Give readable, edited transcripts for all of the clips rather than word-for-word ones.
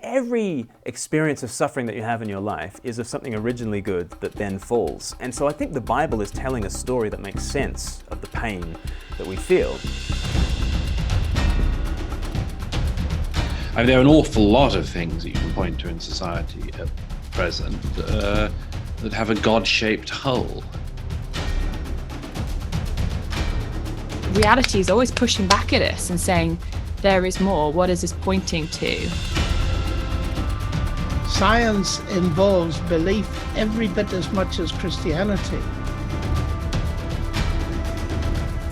every experience of suffering that you have in your life is of something originally good that then falls. And so I think the Bible is telling a story that makes sense of the pain that we feel. I mean, there are an awful lot of things that you can point to in society at present that have a God-shaped hole. Reality is always pushing back at us and saying, there is more. What is this pointing to? Science involves belief every bit as much as Christianity.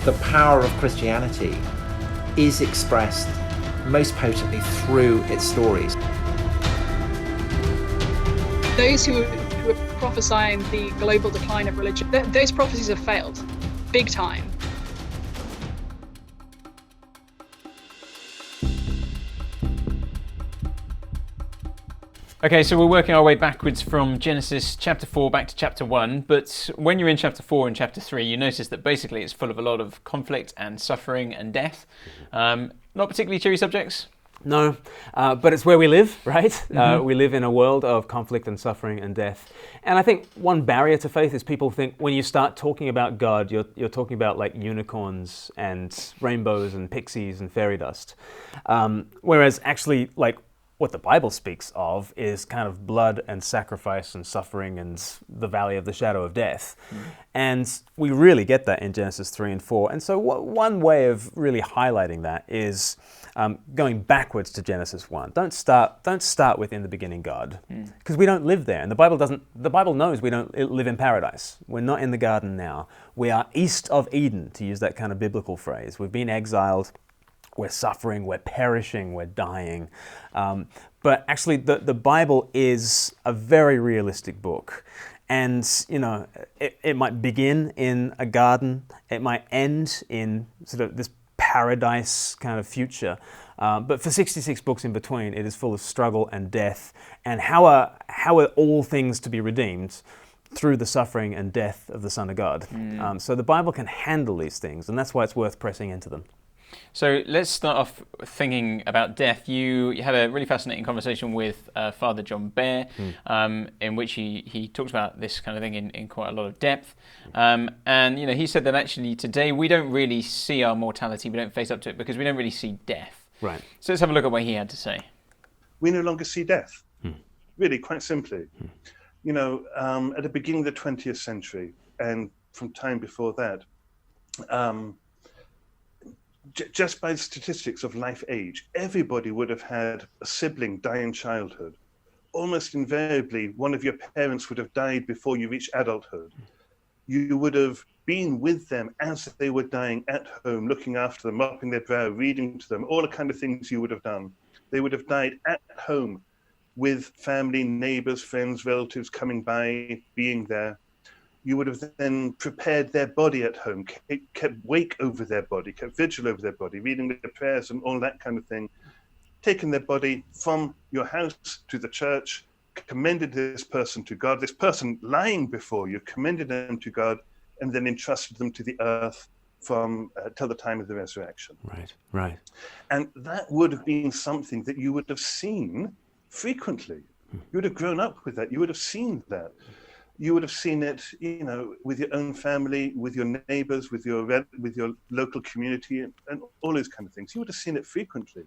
The power of Christianity is expressed most potently through its stories. Those who are prophesying the global decline of religion, those prophecies have failed, big time. Okay, so we're working our way backwards from Genesis chapter 4 back to chapter 1, but when you're in chapter 4 and chapter 3, you notice that basically it's full of a lot of conflict and suffering and death. Not particularly cheery subjects. No, but it's where we live, right? We live in a world of conflict and suffering and death. And I think one barrier to faith is people think when you start talking about God, you're talking about like unicorns and rainbows and pixies and fairy dust. Whereas actually, like, what the Bible speaks of is kind of blood and sacrifice and suffering and the valley of the shadow of death. And we really get that in Genesis 3 and 4. And so one way of really highlighting that is going backwards to Genesis 1. Don't start with in the beginning God, because we don't live there. And the Bible knows we don't live in paradise. We're not in the garden now. We are east of Eden, to use that kind of biblical phrase. We've been exiled. We're suffering, we're perishing, we're dying. But actually, the Bible is a very realistic book. And, you know, it might begin in a garden. It might end in sort of this paradise kind of future. But for 66 books in between, it is full of struggle and death. And how are all things to be redeemed? Through the suffering and death of the Son of God. So the Bible can handle these things, and that's why it's worth pressing into them. So let's start off thinking about death. You had a really fascinating conversation with Father John Behr, in which he talked about this kind of thing in quite a lot of depth. And you know, he said that actually today we don't really see our mortality, we don't face up to it because we don't really see death. Right. So let's have a look at what he had to say. We no longer see death, really, quite simply. You know, at the beginning of the 20th century and from time before that, just by the statistics of life age, everybody would have had a sibling die in childhood. Almost invariably, one of your parents would have died before you reached adulthood. You would have been with them as they were dying at home, looking after them, mopping their brow, reading to them, all the kind of things you would have done. They would have died at home with family, neighbors, friends, relatives coming by, being there. You would have then prepared their body at home, kept wake over their body, kept vigil over their body, reading their prayers and all that kind of thing, taken their body from your house to the church, commended this person to God, this person lying before you, commended them to God, and then entrusted them to the earth from till the time of the resurrection. Right. And that would have been something that you would have seen frequently. You would have grown up with that. You would have seen that. You would have seen it, you know, with your own family, with your neighbors, with your local community, and all those kind of things. You would have seen it frequently.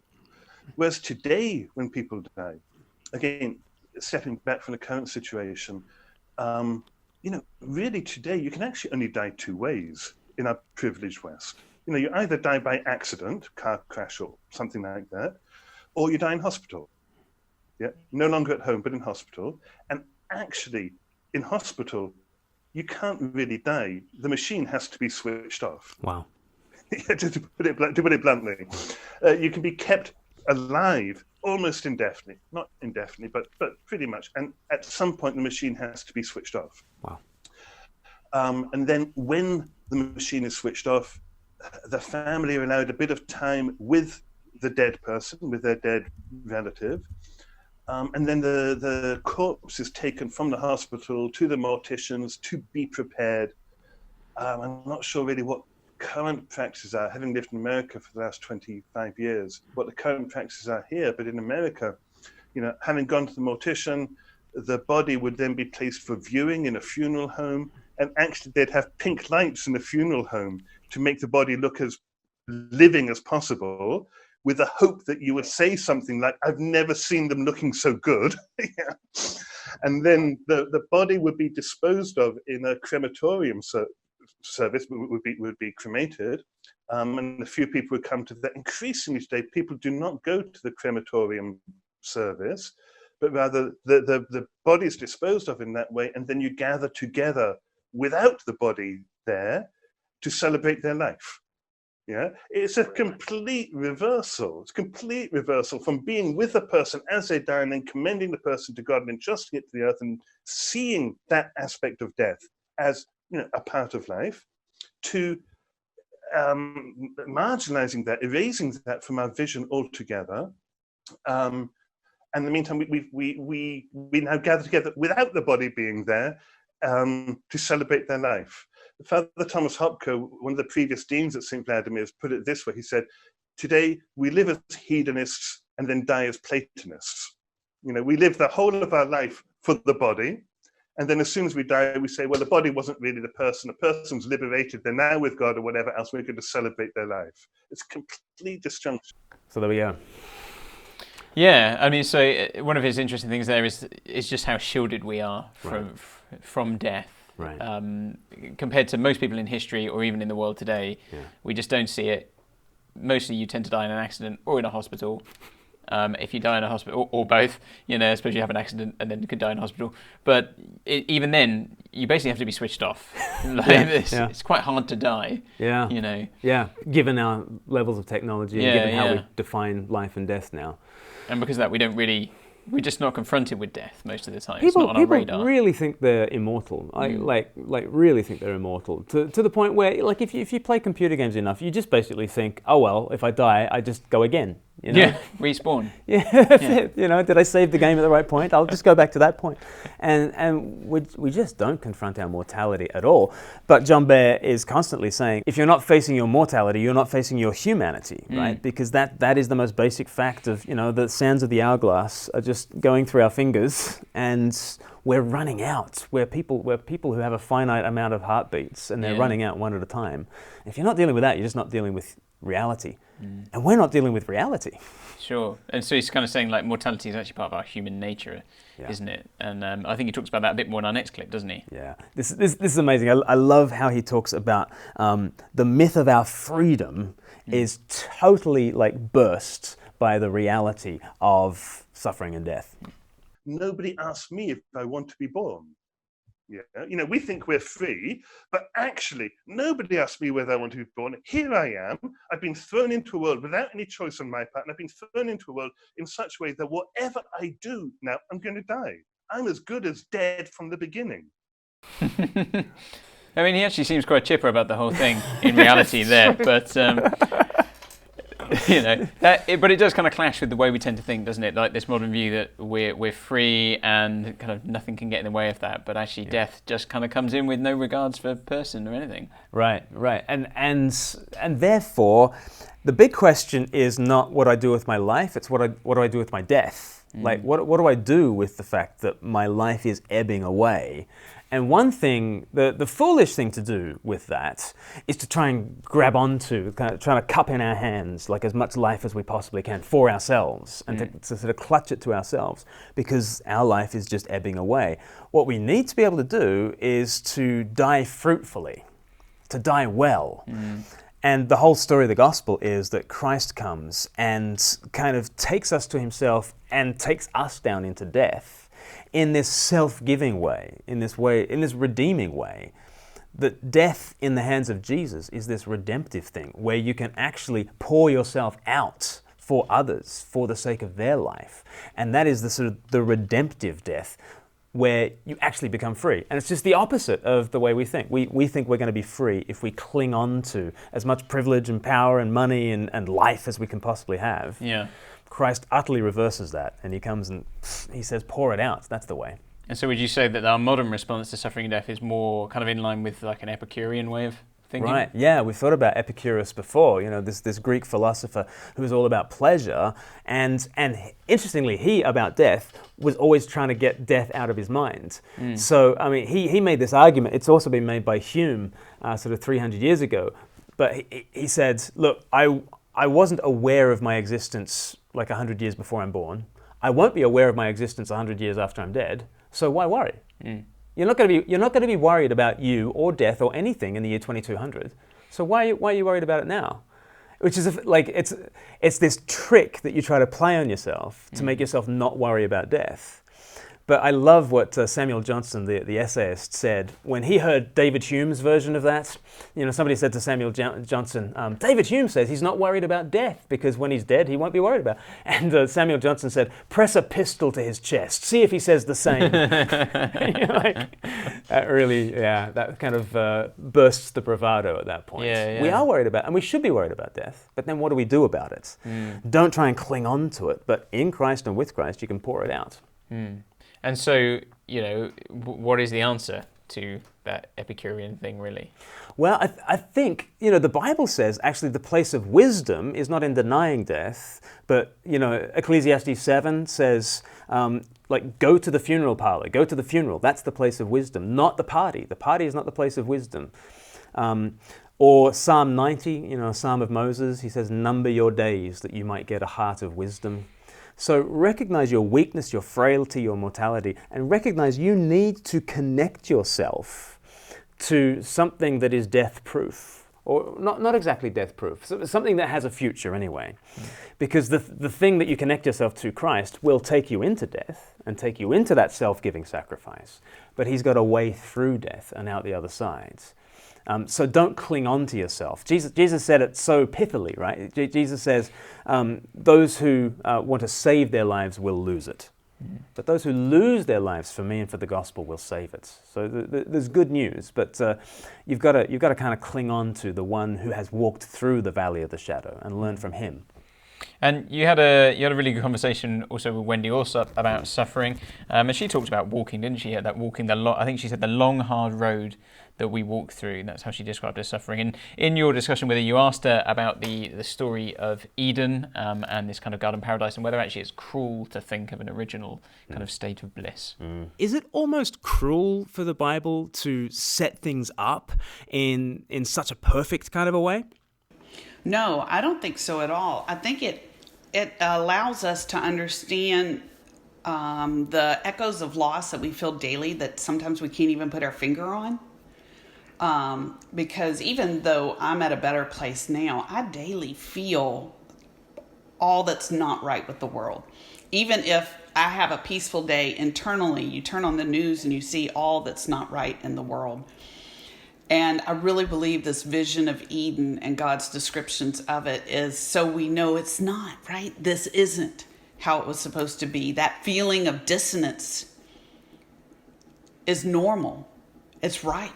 Whereas today, when people die, again, stepping back from the current situation, you know, really today, you can actually only die two ways in our privileged West. You know, you either die by accident, car crash or something like that, or you die in hospital. Yeah, no longer at home, but in hospital. And actually, in hospital, you can't really die. The machine has to be switched off. Wow. to put it bluntly, you can be kept alive almost indefinitely, not indefinitely, but pretty much. And at some point, the machine has to be switched off. Wow. And then when the machine is switched off, the family are allowed a bit of time with the dead person, with their dead relative. And then the corpse is taken from the hospital to the morticians to be prepared. I'm not sure really what current practices are, having lived in America for the last 25 years, what the current practices are here. But in America, Having gone to the mortician, the body would then be placed for viewing in a funeral home, and actually they'd have pink lights in the funeral home to make the body look as living as possible, with the hope that you would say something like, "I've never seen them looking so good." Yeah. And then the body would be disposed of in a crematorium service, would be cremated. And a few people would come to that. Increasingly today, people do not go to the crematorium service, but rather the body is disposed of in that way, and then you gather together without the body there to celebrate their life. Yeah, it's a complete reversal. It's a complete reversal from being with the person as they die and then commending the person to God and entrusting it to the earth and seeing that aspect of death as a part of life, to marginalizing that, erasing that from our vision altogether. And in the meantime, we now gather together without the body being there to celebrate their life. Father Thomas Hopko, one of the previous deans at St. Vladimir's, put it this way. He said, "Today we live as hedonists and then die as Platonists. We live the whole of our life for the body, and then as soon as we die, we say, well, the body wasn't really the person. The person's liberated. They're now with God or whatever else. We're going to celebrate their life." It's complete disjunction. So there we go. Yeah, I mean, so one of his interesting things there is just how shielded we are from death. Right. Compared to most people in history or even in the world today, we just don't see it. Mostly you tend to die in an accident or in a hospital. If you die in a hospital, or both, I suppose you have an accident and then you could die in a hospital. But even then, you basically have to be switched off. It's quite hard to die. Yeah. Yeah, given our levels of technology and given how we define life and death now. And because of that, we're just not confronted with death most of the time. It's not on our radar. People really think they're immortal. Like really think they're immortal. To the point where, like, if you play computer games enough, you just basically think, oh well, if I die, I just go again. Yeah, respawn. That's it. Did I save the game at the right point? I'll just go back to that point. And we just don't confront our mortality at all. But John Behr is constantly saying, if you're not facing your mortality, you're not facing your humanity, right? Because that is the most basic fact of, the sands of the hourglass are just going through our fingers, and we're running out. We're people who have a finite amount of heartbeats, and they're running out one at a time. If you're not dealing with that, you're just not dealing with reality. And we're not dealing with reality. Sure. And so he's kind of saying, like, mortality is actually part of our human nature, isn't it? And I think he talks about that a bit more in our next clip, doesn't he? Yeah. This is amazing. I love how he talks about the myth of our freedom is totally, like, burst by the reality of suffering and death. Nobody asked me if I want to be born. Yeah, we think we're free, but actually nobody asked me whether I want to be born. Here I am. I've been thrown into a world without any choice on my part, and I've been thrown into a world in such a way that whatever I do now, I'm going to die. I'm as good as dead from the beginning. I mean, he actually seems quite chipper about the whole thing in reality there, but but it does kind of clash with the way we tend to think, doesn't it? Like this modern view that we're free and kind of nothing can get in the way of that, but actually death just kind of comes in with no regards for person or anything. Right. And therefore, the big question is not what I do with my life, it's what do I do with my death? Like, what do I do with the fact that my life is ebbing away? And one thing, the foolish thing to do with that is to try and grab onto, kind of trying to cup in our hands like as much life as we possibly can for ourselves, and to sort of clutch it to ourselves, because our life is just ebbing away. What we need to be able to do is to die fruitfully, to die well. And the whole story of the gospel is that Christ comes and kind of takes us to himself and takes us down into death in this self-giving way, in this redeeming way. That death in the hands of Jesus is this redemptive thing where you can actually pour yourself out for others for the sake of their life. And that is the sort of the redemptive death where you actually become free. And it's just the opposite of the way we think. We think we're going to be free if we cling on to as much privilege and power and money and life as we can possibly have. Yeah. Christ utterly reverses that, and he comes and he says, pour it out. That's the way. And so would you say that our modern response to suffering and death is more kind of in line with like an Epicurean way of thinking? Right, yeah, we've thought about Epicurus before, this Greek philosopher who was all about pleasure, and interestingly, he, about death, was always trying to get death out of his mind. So, I mean, he made this argument. It's also been made by Hume sort of 300 years ago, but he said, look, I wasn't aware of my existence like 100 years before I'm born. I won't be aware of my existence 100 years after I'm dead, so why worry? You're not going to be worried about you or death or anything in the year 2200. So why are you worried about it now? Which is it's this trick that you try to play on yourself to make yourself not worry about death. But I love what Samuel Johnson, the essayist, said when he heard David Hume's version of that. Somebody said to Samuel Johnson, David Hume says he's not worried about death because when he's dead, he won't be worried about it. And Samuel Johnson said, press a pistol to his chest, see if he says the same. That really, that kind of bursts the bravado at that point. We are worried about, and we should be worried about death, but then what do we do about it? Don't try and cling on to it, but in Christ and with Christ, you can pour it out. And so, what is the answer to that Epicurean thing, really? Well, I think, the Bible says actually the place of wisdom is not in denying death, but, Ecclesiastes 7 says, go to the funeral parlor, go to the funeral. That's the place of wisdom, not the party. The party is not the place of wisdom. Or Psalm 90, a Psalm of Moses, he says, number your days that you might get a heart of wisdom. So recognize your weakness, your frailty, your mortality, and recognize you need to connect yourself to something that is death-proof, or not exactly death-proof, something that has a future anyway. Because the thing that you connect yourself to, Christ, will take you into death and take you into that self-giving sacrifice, but he's got a way through death and out the other side. So don't cling on to yourself. Jesus said it so pithily, right? Jesus says, those who want to save their lives will lose it. But those who lose their lives for me and for the gospel will save it. So there's good news, but you've got to kind of cling on to the one who has walked through the valley of the shadow and learn from him. And you had a really good conversation also with Wendy Alsup about suffering, and she talked about walking, didn't she? That walking I think she said the long hard road that we walk through. That's how she described her suffering. And in your discussion with her, you asked her about the story of Eden and this kind of garden paradise, and whether actually it's cruel to think of an original kind of state of bliss. Is it almost cruel for the Bible to set things up in such a perfect kind of a way? No, I don't think so at all. I think it allows us to understand the echoes of loss that we feel daily that sometimes we can't even put our finger on. Because even though I'm at a better place now, I daily feel all that's not right with the world. Even if I have a peaceful day internally, you turn on the news and you see all that's not right in the world. And I really believe this vision of Eden and God's descriptions of it is so we know it's not, right? This isn't how it was supposed to be. That feeling of dissonance is normal. It's right.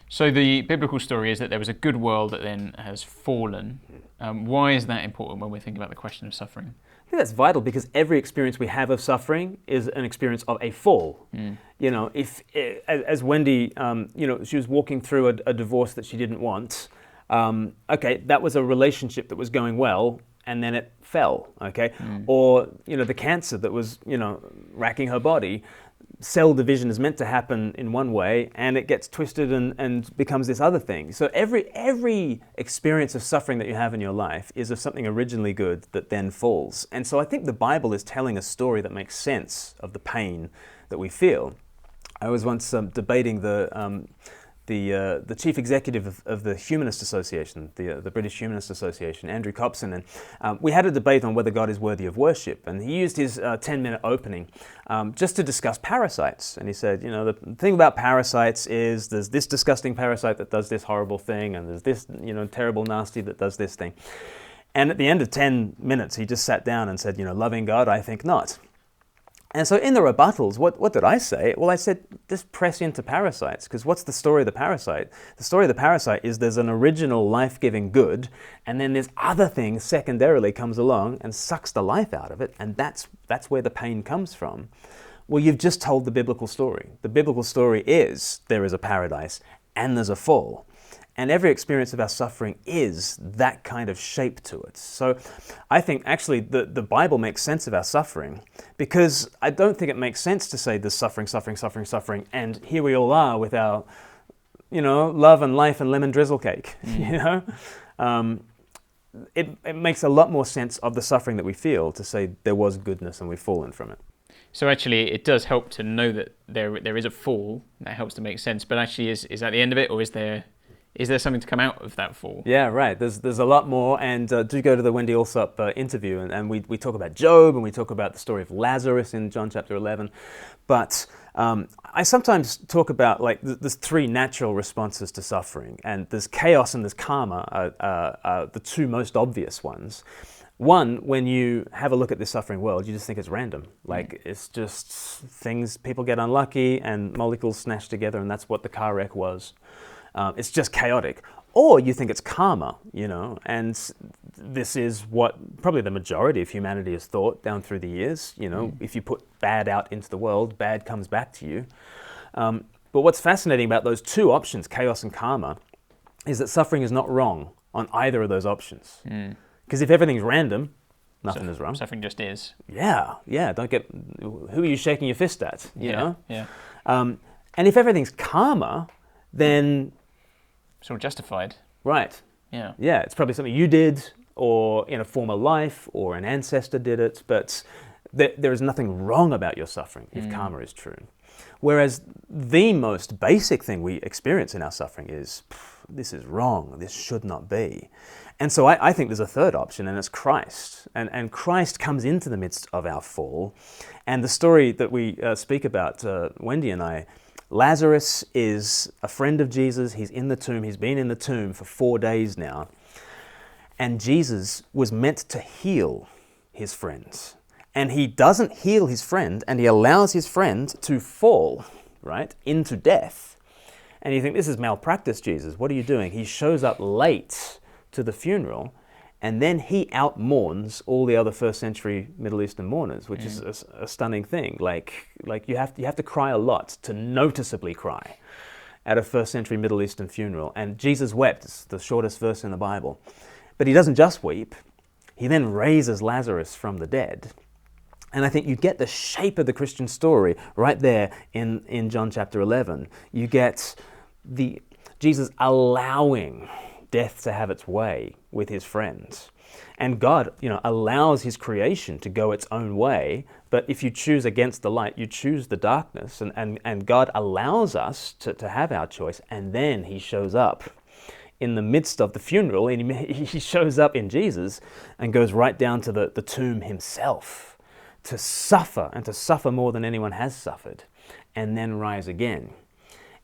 So the biblical story is that there was a good world that then has fallen. Why is that important when we're thinking about the question of suffering? I think that's vital because every experience we have of suffering is an experience of a fall. If as Wendy, she was walking through a divorce that she didn't want. That was a relationship that was going well, and then it fell. Or the cancer that was racking her body. Cell division is meant to happen in one way, and it gets twisted and becomes this other thing. So every experience of suffering that you have in your life is of something originally good that then falls. And so I think the Bible is telling a story that makes sense of the pain that we feel. I was once debating the chief executive of the Humanist Association, the British Humanist Association, Andrew Copson, and we had a debate on whether God is worthy of worship. And he used his 10-minute opening just to discuss parasites. And he said, the thing about parasites is there's this disgusting parasite that does this horrible thing, and there's this, terrible nasty that does this thing. And at the end of 10 minutes, he just sat down and said, loving God, I think not. And so in the rebuttals, what did I say? Well, I said, just press into parasites, because what's the story of the parasite? The story of the parasite is there's an original life-giving good, and then this other thing secondarily comes along and sucks the life out of it, and that's where the pain comes from. Well, you've just told the biblical story. The biblical story is there is a paradise and there's a fall. And every experience of our suffering is that kind of shape to it. So I think actually the Bible makes sense of our suffering, because I don't think it makes sense to say there's suffering, suffering, suffering, suffering, and here we all are with our, love and life and lemon drizzle cake, It makes a lot more sense of the suffering that we feel to say there was goodness and we've fallen from it. So actually, it does help to know that there is a fall. That helps to make sense. But actually, is that the end of it, or is there something to come out of that fall? Yeah, right. There's a lot more, and do go to the Wendy Alsup interview, and we talk about Job, and we talk about the story of Lazarus in John chapter 11. But I sometimes talk about, like, there's three natural responses to suffering, and there's chaos and there's karma are the two most obvious ones. One, when you have a look at this suffering world, you just think it's random. Like, it's just things, people get unlucky and molecules smash together, and that's what the car wreck was. It's just chaotic. Or you think it's karma, and this is what probably the majority of humanity has thought down through the years. If you put bad out into the world, bad comes back to you. But what's fascinating about those two options, chaos and karma, is that suffering is not wrong on either of those options. Because if everything's random, nothing is wrong. Suffering just is. Yeah. Who are you shaking your fist at? You know? Yeah. And if everything's karma, then it's all justified. Right. Yeah. Yeah, it's probably something you did, or in a former life, or an ancestor did it, but there is nothing wrong about your suffering if karma is true. Whereas the most basic thing we experience in our suffering is, this is wrong, this should not be. And so I think there's a third option, and it's Christ. And Christ comes into the midst of our fall. And the story that we speak about, Wendy and I, Lazarus is a friend of Jesus. He's in the tomb. He's been in the tomb for 4 days now. And Jesus was meant to heal his friends. And he doesn't heal his friend, and he allows his friend to fall, right, into death. And you think, this is malpractice, Jesus. What are you doing? He shows up late to the funeral, and then he out-mourns all the other first century Middle Eastern mourners, which is a stunning thing. Like you have to cry a lot to noticeably cry at a first century Middle Eastern funeral. And Jesus wept. It's the shortest verse in the Bible. But he doesn't just weep. He then raises Lazarus from the dead. And I think you get the shape of the Christian story right there in John chapter 11. You get Jesus allowing death to have its way with his friends. And God, allows his creation to go its own way, but if you choose against the light, you choose the darkness, and God allows us to have our choice, and then he shows up in the midst of the funeral, and he shows up in Jesus and goes right down to the tomb himself to suffer, and to suffer more than anyone has suffered, and then rise again.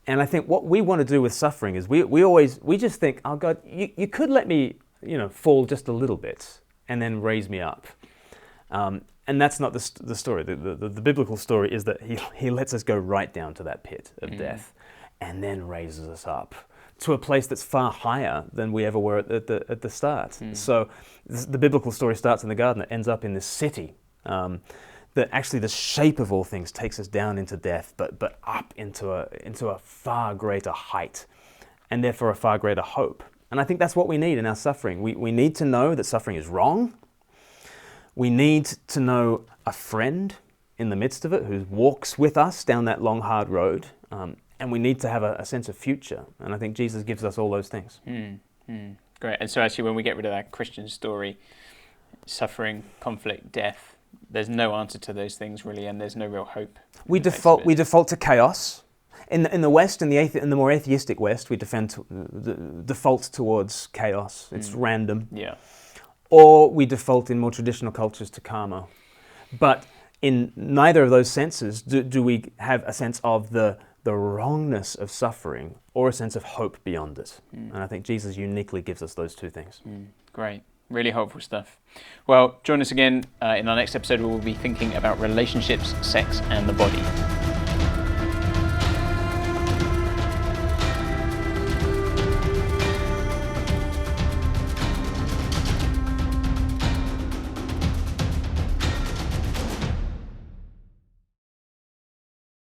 And I think what we want to do with suffering is we just think, oh God, you could let me, fall just a little bit and then raise me up. And that's not the story. The biblical story is that he lets us go right down to that pit of death, and then raises us up to a place that's far higher than we ever were at the start. So the biblical story starts in the garden. It ends up in this city. That actually the shape of all things takes us down into death, but up into a far greater height, and therefore a far greater hope. And I think that's what we need in our suffering. We need to know that suffering is wrong. We need to know a friend in the midst of it who walks with us down that long, hard road. And we need to have a sense of future. And I think Jesus gives us all those things. Great. And so actually when we get rid of that Christian story, suffering, conflict, death, there's no answer to those things really, and there's no real hope. We default to chaos. In the West, in the more atheistic West, we default towards chaos. It's random. Yeah. Or we default in more traditional cultures to karma. But in neither of those senses do we have a sense of the wrongness of suffering or a sense of hope beyond it. And I think Jesus uniquely gives us those two things. Great. Really helpful stuff. Well, join us again in our next episode where we'll be thinking about relationships, sex, and the body.